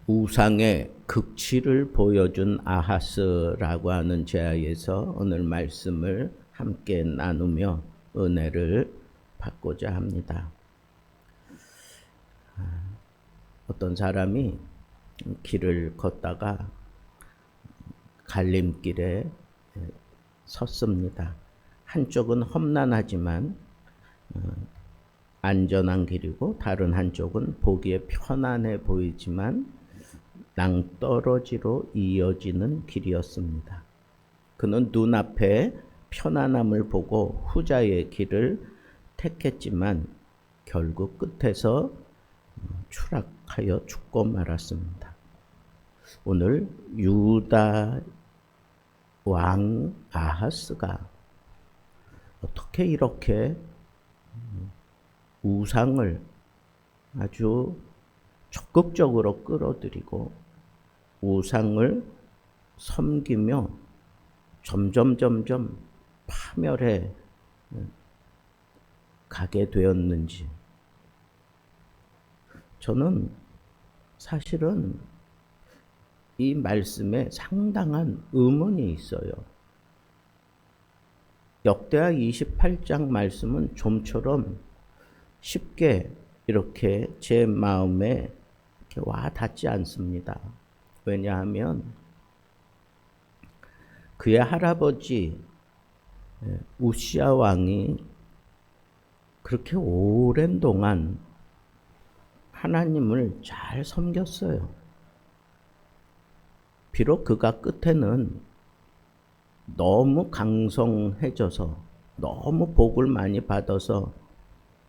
우상의 극치를 보여준 아하스라고 하는 제아에서 오늘 말씀을 함께 나누며 은혜를 받고자 합니다. 어떤 사람이 길을 걷다가 갈림길에 섰습니다. 한쪽은 험난하지만 안전한 길이고 다른 한쪽은 보기에 편안해 보이지만 낭떠러지로 이어지는 길이었습니다. 그는 눈앞에 편안함을 보고 후자의 길을 택했지만 결국 끝에서 추락하여 죽고 말았습니다. 오늘 유다 왕 아하스가 어떻게 이렇게 우상을 아주 적극적으로 끌어들이고 우상을 섬기며 점점 파멸해 가게 되었는지, 저는 사실은 이 말씀에 상당한 의문이 있어요. 역대하 28장 말씀은 좀처럼 쉽게 이렇게 제 마음에 이렇게 와 닿지 않습니다. 왜냐하면 그의 할아버지 우시야 왕이 그렇게 오랜 동안 하나님을 잘 섬겼어요. 비록 그가 끝에는 너무 강성해져서 너무 복을 많이 받아서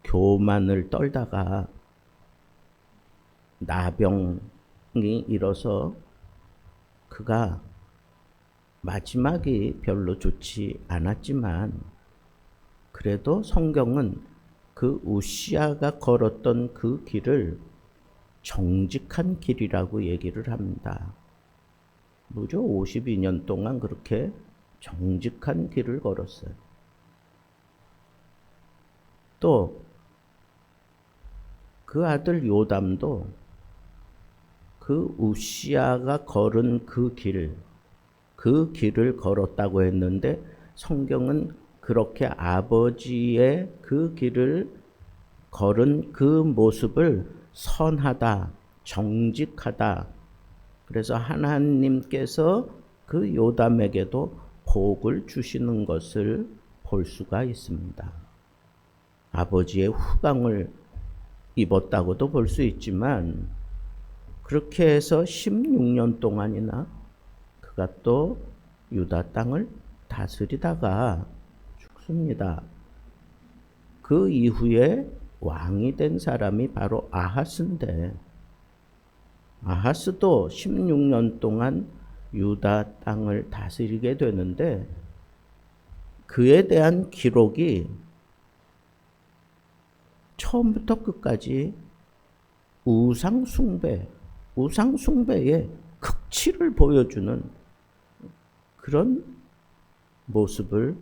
교만을 떨다가 나병이 일어서 그가 마지막이 별로 좋지 않았지만, 그래도 성경은 그 우시야가 걸었던 그 길을 정직한 길이라고 얘기를 합니다. 무려 52년 동안 그렇게 정직한 길을 걸었어요. 또 그 아들 요담도 그 우시야가 걸은 그 길을 걸었다고 했는데, 성경은 그렇게 아버지의 그 길을 걸은 그 모습을 선하다, 정직하다, 그래서 하나님께서 그 요담에게도 복을 주시는 것을 볼 수가 있습니다. 아버지의 후광을 입었다고도 볼 수 있지만, 그렇게 해서 16년 동안이나 그가 또 유다 땅을 다스리다가 죽습니다. 그 이후에 왕이 된 사람이 바로 아하스인데, 아하스도 16년 동안 유다 땅을 다스리게 되는데, 그에 대한 기록이 처음부터 끝까지 우상 숭배의 극치를 보여주는 그런 모습을,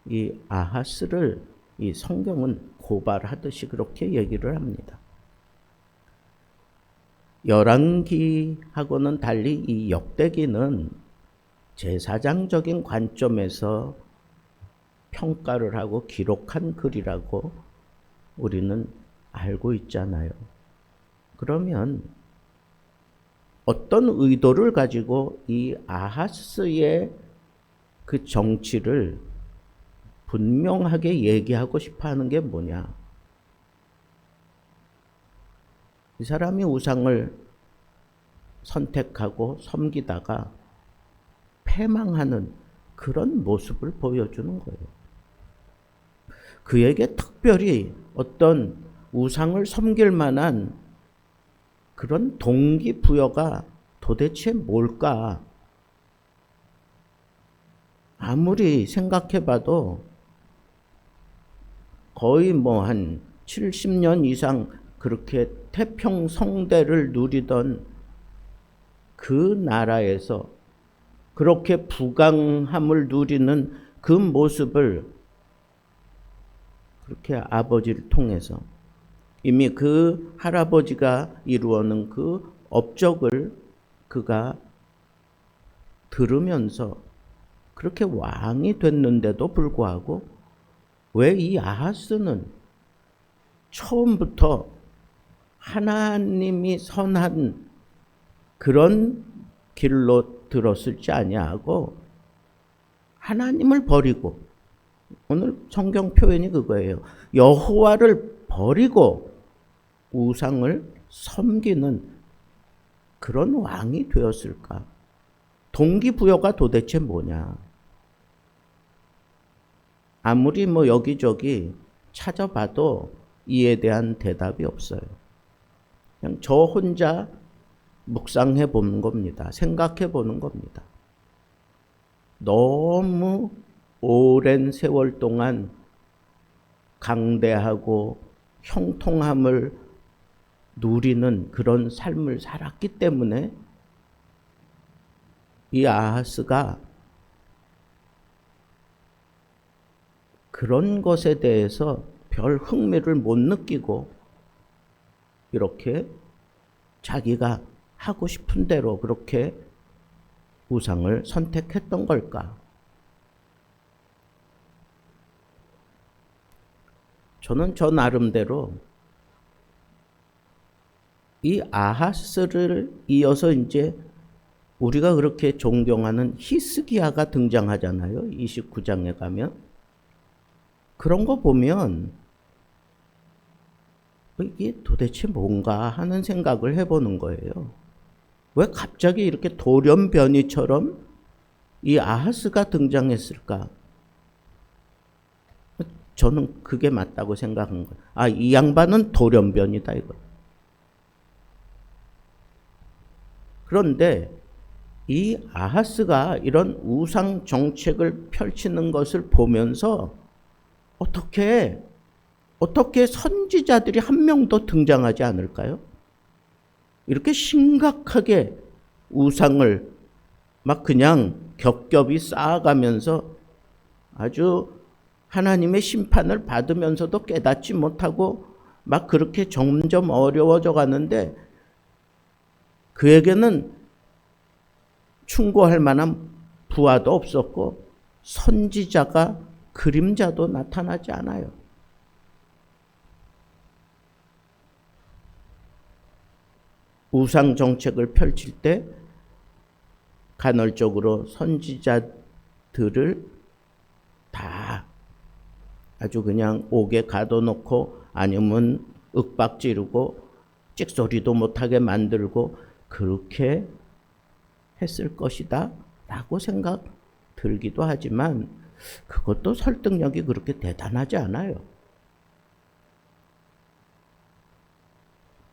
이 아하스를 이 성경은 고발하듯이 그렇게 얘기를 합니다. 열왕기하고는 달리 이 역대기는 제사장적인 관점에서 평가를 하고 기록한 글이라고 우리는 알고 있잖아요. 그러면 어떤 의도를 가지고 이 아하스의 그 정치를 분명하게 얘기하고 싶어 하는 게 뭐냐? 이 사람이 우상을 선택하고 섬기다가 패망하는 그런 모습을 보여주는 거예요. 그에게 특별히 어떤 우상을 섬길 만한 그런 동기부여가 도대체 뭘까? 아무리 생각해봐도 거의 한 70년 이상 그렇게 태평성대를 누리던 그 나라에서 그렇게 부강함을 누리는 그 모습을 그렇게 아버지를 통해서 이미 그 할아버지가 이루어놓은 그 업적을 그가 들으면서 그렇게 왕이 됐는데도 불구하고 왜 이 아하스는 처음부터 하나님이 선한 그런 길로 들었을지 아니하고 하나님을 버리고, 오늘 성경 표현이 그거예요. 여호와를 버리고 우상을 섬기는 그런 왕이 되었을까? 동기부여가 도대체 뭐냐? 아무리 여기저기 찾아봐도 이에 대한 대답이 없어요. 그냥 저 혼자 묵상해 보는 겁니다. 생각해 보는 겁니다. 너무 오랜 세월 동안 강대하고 형통함을 누리는 그런 삶을 살았기 때문에 이 아하스가 그런 것에 대해서 별 흥미를 못 느끼고 이렇게 자기가 하고 싶은 대로 그렇게 우상을 선택했던 걸까? 저는 저 나름대로 이 아하스를 이어서 이제 우리가 그렇게 존경하는 히스기야가 등장하잖아요. 29장에 가면. 그런 거 보면 이게 도대체 뭔가 하는 생각을 해보는 거예요. 왜 갑자기 이렇게 돌연변이처럼 이 아하스가 등장했을까? 저는 그게 맞다고 생각한 거예요. 아, 이 양반은 돌연변이다 이거. 그런데 이 아하스가 이런 우상 정책을 펼치는 것을 보면서 어떻게 선지자들이 한 명도 등장하지 않을까요? 이렇게 심각하게 우상을 막 그냥 겹겹이 쌓아가면서 아주 하나님의 심판을 받으면서도 깨닫지 못하고 막 그렇게 점점 어려워져 가는데 그에게는 충고할 만한 부하도 없었고 선지자가 그림자도 나타나지 않아요. 우상 정책을 펼칠 때 간헐적으로 선지자들을 다 아주 그냥 옥에 가둬놓고 아니면 윽박지르고 찍소리도 못하게 만들고 그렇게 했을 것이다 라고 생각 들기도 하지만 그것도 설득력이 그렇게 대단하지 않아요.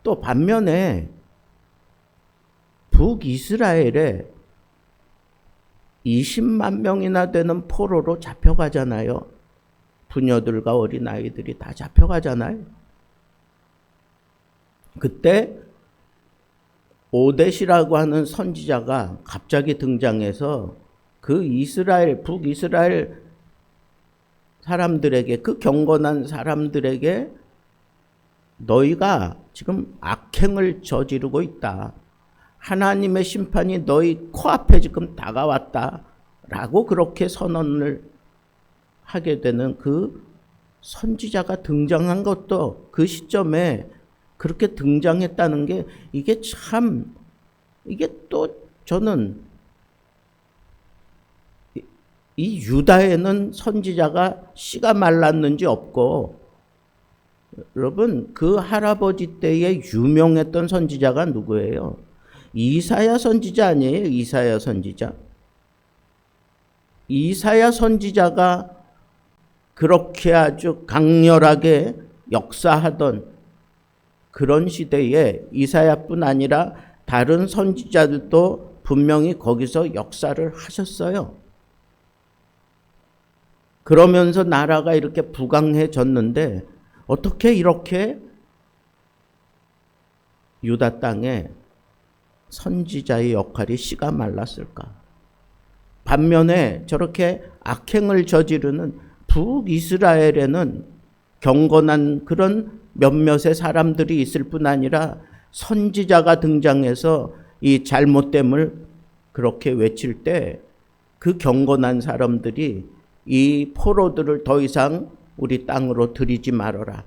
또 반면에 북이스라엘에 20만 명이나 되는 포로로 잡혀가잖아요. 부녀들과 어린아이들이 다 잡혀가잖아요. 그때 오뎃이라고 하는 선지자가 갑자기 등장해서 그 북이스라엘 사람들에게, 그 경건한 사람들에게 너희가 지금 악행을 저지르고 있다. 하나님의 심판이 너희 코앞에 지금 다가왔다. 라고 그렇게 선언을 하게 되는 그 선지자가 등장한 것도 그 시점에 그렇게 등장했다는 게 이게 또 저는 이 유다에는 선지자가 씨가 말랐는지 없고, 여러분 그 할아버지 때에 유명했던 선지자가 누구예요? 이사야 선지자 아니에요? 이사야 선지자. 이사야 선지자가 그렇게 아주 강렬하게 역사하던 그런 시대에 이사야뿐 아니라 다른 선지자들도 분명히 거기서 역사를 하셨어요. 그러면서 나라가 이렇게 부강해졌는데 어떻게 이렇게 유다 땅에 선지자의 역할이 씨가 말랐을까? 반면에 저렇게 악행을 저지르는 북이스라엘에는 경건한 그런 몇몇의 사람들이 있을 뿐 아니라 선지자가 등장해서 이 잘못됨을 그렇게 외칠 때 그 경건한 사람들이 이 포로들을 더 이상 우리 땅으로 들이지 말아라.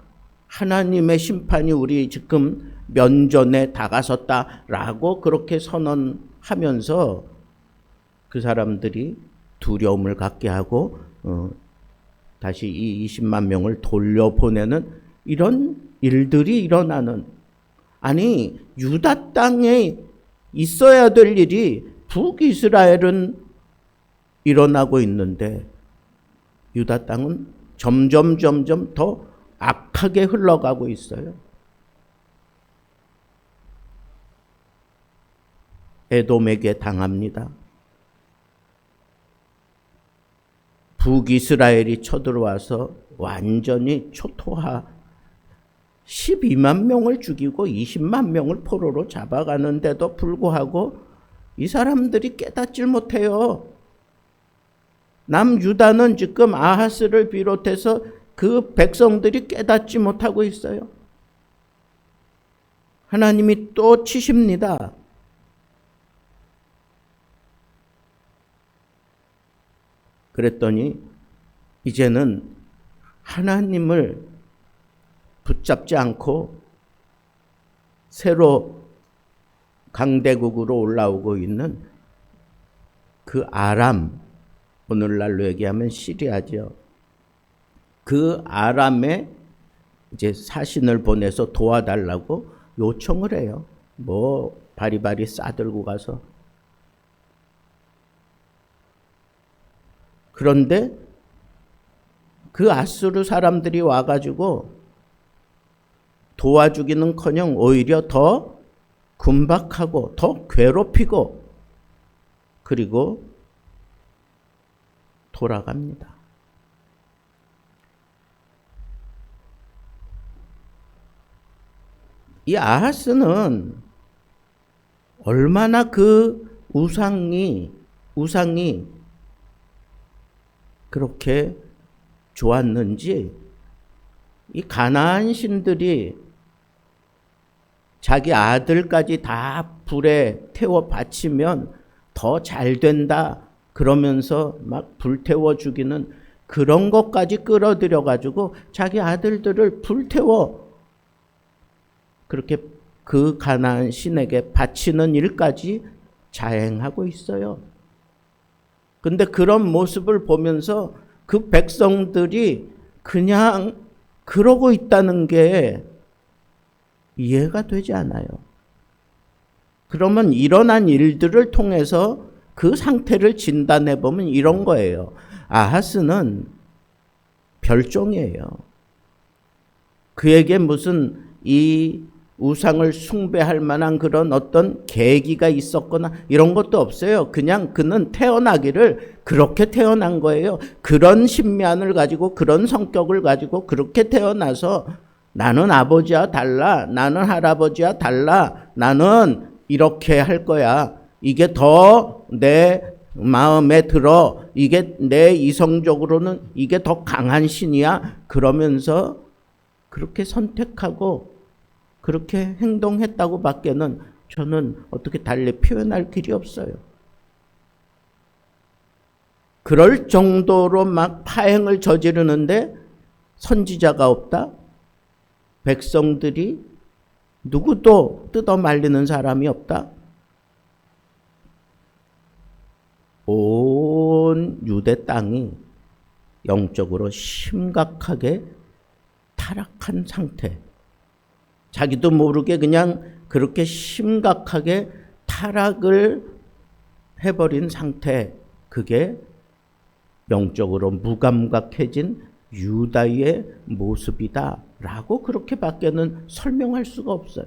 하나님의 심판이 우리 지금 면전에 다가섰다라고 그렇게 선언하면서 그 사람들이 두려움을 갖게 하고 다시 이 20만 명을 돌려보내는 이런 일들이 일어나는, 아니 유다 땅에 있어야 될 일이 북이스라엘은 일어나고 있는데 유다 땅은 점점 더 악하게 흘러가고 있어요. 에돔에게 당합니다. 북이스라엘이 쳐들어와서 완전히 초토화, 12만 명을 죽이고 20만 명을 포로로 잡아가는데도 불구하고 이 사람들이 깨닫질 못해요. 남유다는 지금 아하스를 비롯해서 그 백성들이 깨닫지 못하고 있어요. 하나님이 또 치십니다. 그랬더니 이제는 하나님을 붙잡지 않고 새로 강대국으로 올라오고 있는 그 아람, 오늘날로 얘기하면 시리아죠. 그 아람에 이제 사신을 보내서 도와달라고 요청을 해요. 뭐 바리바리 싸들고 가서. 그런데 그 아수르 사람들이 와가지고 도와주기는커녕 오히려 더 군박하고 더 괴롭히고 그리고 돌아갑니다. 이 아하스는 얼마나 그 우상이 그렇게 좋았는지, 이 가나안 신들이 자기 아들까지 다 불에 태워 바치면 더 잘 된다 그러면서 막 불태워 죽이는 그런 것까지 끌어들여 가지고 자기 아들들을 불태워 그렇게 그 가나안 신에게 바치는 일까지 자행하고 있어요. 근데 그런 모습을 보면서 그 백성들이 그냥 그러고 있다는 게 이해가 되지 않아요. 그러면 일어난 일들을 통해서 그 상태를 진단해 보면 이런 거예요. 아하스는 별종이에요. 그에게 무슨 이 우상을 숭배할 만한 그런 어떤 계기가 있었거나 이런 것도 없어요. 그냥 그는 태어나기를 그렇게 태어난 거예요. 그런 신면을 가지고 그런 성격을 가지고 그렇게 태어나서 나는 아버지와 달라, 나는 할아버지와 달라, 나는 이렇게 할 거야. 이게 더 내 마음에 들어. 이게 내 이성적으로는 이게 더 강한 신이야. 그러면서 그렇게 선택하고 그렇게 행동했다고 밖에는 저는 어떻게 달리 표현할 길이 없어요. 그럴 정도로 막 파행을 저지르는데 선지자가 없다? 백성들이 누구도 뜯어 말리는 사람이 없다? 온 유대 땅이 영적으로 심각하게 타락한 상태, 자기도 모르게 그냥 그렇게 심각하게 타락을 해버린 상태, 그게 영적으로 무감각해진 유다의 모습이다 라고 그렇게밖에는 설명할 수가 없어요.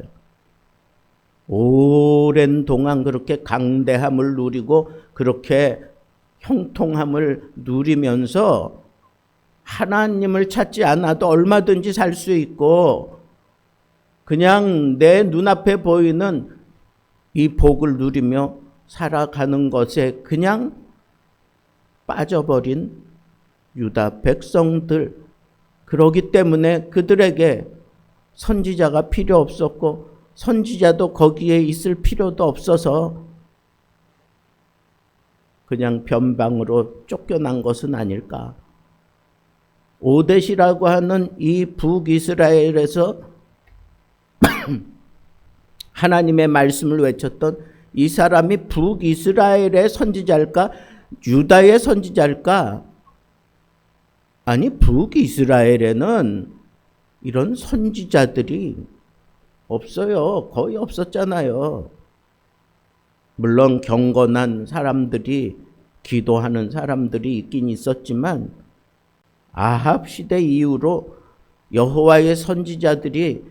오랜 동안 그렇게 강대함을 누리고 그렇게 형통함을 누리면서 하나님을 찾지 않아도 얼마든지 살 수 있고 그냥 내 눈앞에 보이는 이 복을 누리며 살아가는 것에 그냥 빠져버린 유다 백성들, 그러기 때문에 그들에게 선지자가 필요 없었고 선지자도 거기에 있을 필요도 없어서 그냥 변방으로 쫓겨난 것은 아닐까. 오뎃이라고 하는 이 북이스라엘에서 하나님의 말씀을 외쳤던 이 사람이 북이스라엘의 선지자일까? 유다의 선지자일까? 아니, 북이스라엘에는 이런 선지자들이 없어요. 거의 없었잖아요. 물론 경건한 사람들이, 기도하는 사람들이 있긴 있었지만 아합 시대 이후로 여호와의 선지자들이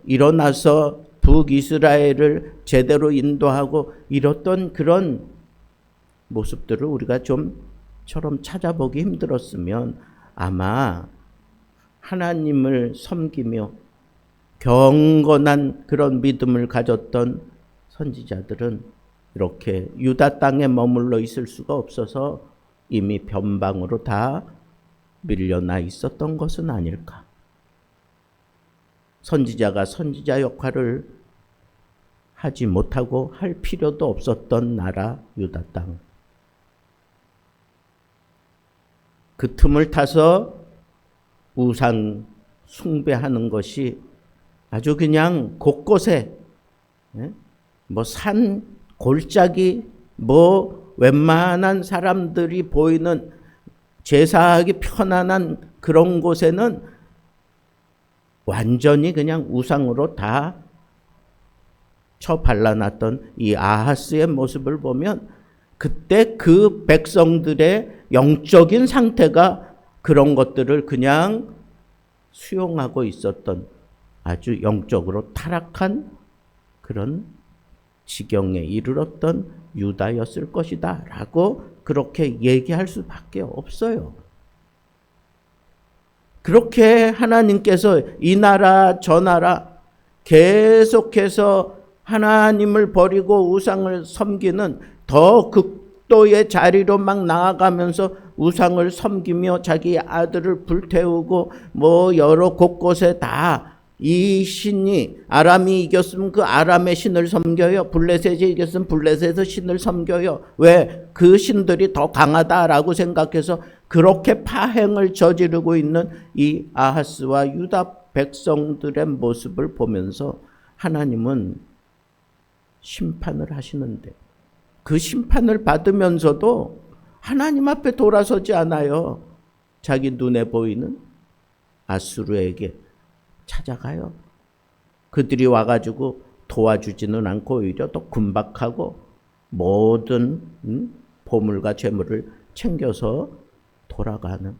일어나서 북이스라엘을 제대로 인도하고 이랬던 그런 모습들을 우리가 좀처럼 찾아보기 힘들었으면 아마 하나님을 섬기며 경건한 그런 믿음을 가졌던 선지자들은 이렇게 유다 땅에 머물러 있을 수가 없어서 이미 변방으로 다 밀려나 있었던 것은 아닐까. 선지자가 선지자 역할을 하지 못하고 할 필요도 없었던 나라 유다 땅. 그 틈을 타서 우상 숭배하는 것이 아주 그냥 곳곳에, 산 골짜기, 웬만한 사람들이 보이는 제사하기 편안한 그런 곳에는 완전히 그냥 우상으로 다 쳐발라놨던 이 아하스의 모습을 보면 그때 그 백성들의 영적인 상태가 그런 것들을 그냥 수용하고 있었던 아주 영적으로 타락한 그런 지경에 이르렀던 유다였을 것이다 라고 그렇게 얘기할 수밖에 없어요. 그렇게 하나님께서 이 나라 저 나라 계속해서 하나님을 버리고 우상을 섬기는 더 극도의 자리로 막 나아가면서 우상을 섬기며 자기 아들을 불태우고 여러 곳곳에 다 이 신이 아람이 이겼으면 그 아람의 신을 섬겨요. 블레셋이 이겼으면 블레셋의 신을 섬겨요. 왜? 그 신들이 더 강하다라고 생각해서 그렇게 파행을 저지르고 있는 이 아하스와 유다 백성들의 모습을 보면서 하나님은 심판을 하시는데 그 심판을 받으면서도 하나님 앞에 돌아서지 않아요. 자기 눈에 보이는 아수르에게 찾아가요. 그들이 와가지고 도와주지는 않고 오히려 더 군박하고 모든 보물과 재물을 챙겨서 돌아가는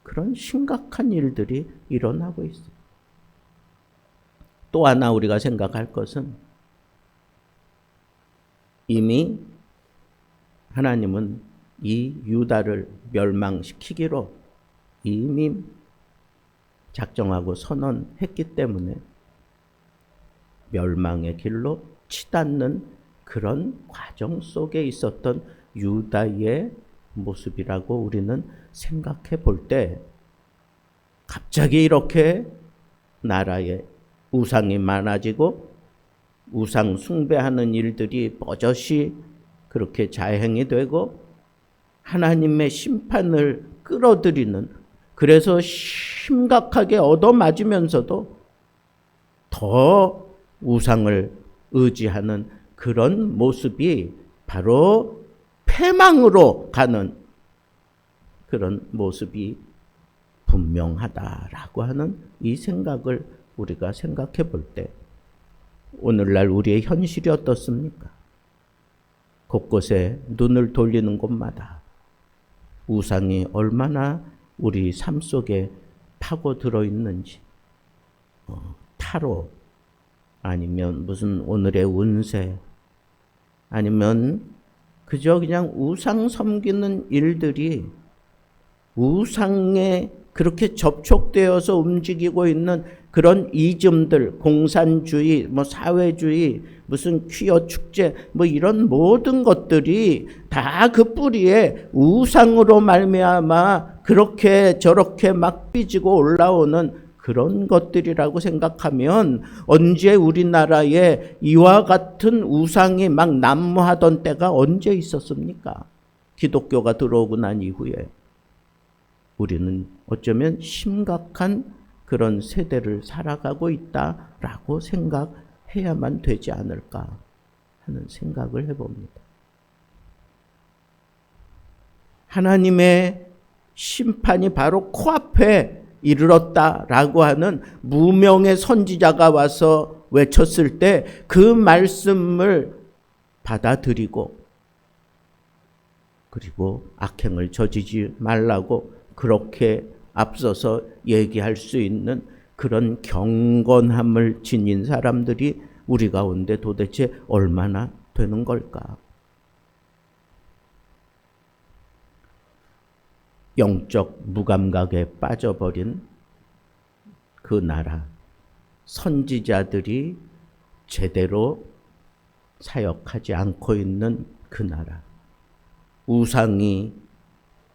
그런 심각한 일들이 일어나고 있어요. 또 하나 우리가 생각할 것은 이미 하나님은 이 유다를 멸망시키기로 이미 작정하고 선언했기 때문에 멸망의 길로 치닫는 그런 과정 속에 있었던 유다의 모습이라고 우리는 생각해 볼 때 갑자기 이렇게 나라에 우상이 많아지고 우상 숭배하는 일들이 버젓이 그렇게 자행이 되고 하나님의 심판을 끌어들이는, 그래서 심각하게 얻어맞으면서도 더 우상을 의지하는 그런 모습이 바로 패망으로 가는 그런 모습이 분명하다라고 하는 이 생각을 우리가 생각해 볼 때 오늘날 우리의 현실이 어떻습니까? 곳곳에 눈을 돌리는 곳마다 우상이 얼마나 우리 삶 속에 파고들어 있는지, 타로 아니면 무슨 오늘의 운세 아니면 그저 그냥 우상 섬기는 일들이 우상에 그렇게 접촉되어서 움직이고 있는 그런 이즘들, 공산주의, 사회주의, 무슨 퀴어 축제, 이런 모든 것들이 다 그 뿌리에 우상으로 말미암아 그렇게 저렇게 막 삐지고 올라오는 그런 것들이라고 생각하면 언제 우리나라에 이와 같은 우상이 막 난무하던 때가 언제 있었습니까? 기독교가 들어오고 난 이후에 우리는 어쩌면 심각한 그런 세대를 살아가고 있다라고 생각해야만 되지 않을까 하는 생각을 해봅니다. 하나님의 심판이 바로 코앞에 이르렀다라고 하는 무명의 선지자가 와서 외쳤을 때 그 말씀을 받아들이고 그리고 악행을 저지지 말라고 그렇게 앞서서 얘기할 수 있는 그런 경건함을 지닌 사람들이 우리 가운데 도대체 얼마나 되는 걸까? 영적 무감각에 빠져버린 그 나라, 선지자들이 제대로 사역하지 않고 있는 그 나라, 우상이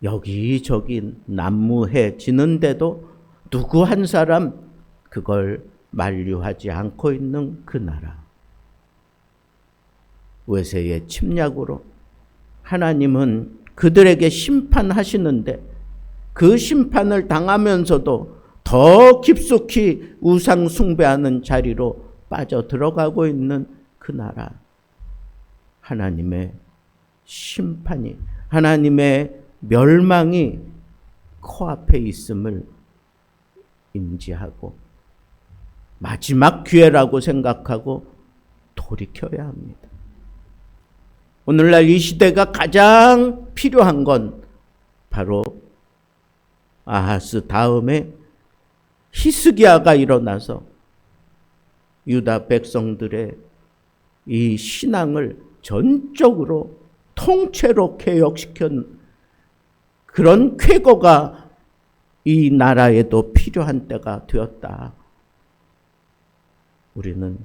여기저기 난무해지는데도 누구 한 사람 그걸 만류하지 않고 있는 그 나라, 외세의 침략으로 하나님은 그들에게 심판하시는데 그 심판을 당하면서도 더 깊숙이 우상 숭배하는 자리로 빠져 들어가고 있는 그 나라, 하나님의 심판이, 하나님의 멸망이 코앞에 있음을 인지하고 마지막 기회라고 생각하고 돌이켜야 합니다. 오늘날 이 시대가 가장 필요한 건 바로 아하스 다음에 히스기야가 일어나서 유다 백성들의 이 신앙을 전적으로 통째로 개혁시킨 그런 쾌거가 이 나라에도 필요한 때가 되었다. 우리는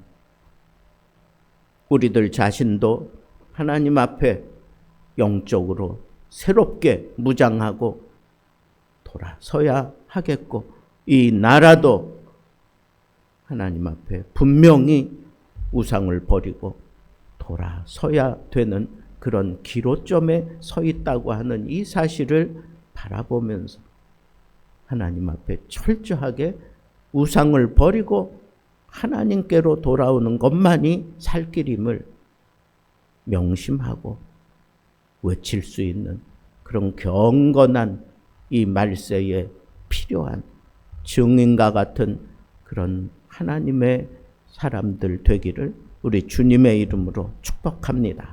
우리들 자신도 하나님 앞에 영적으로 새롭게 무장하고 돌아서야 하겠고, 이 나라도 하나님 앞에 분명히 우상을 버리고 돌아서야 되는 그런 기로점에 서 있다고 하는 이 사실을 바라보면서 하나님 앞에 철저하게 우상을 버리고 하나님께로 돌아오는 것만이 살 길임을 명심하고 외칠 수 있는 그런 경건한 이 말세에 필요한 증인과 같은 그런 하나님의 사람들 되기를 우리 주님의 이름으로 축복합니다.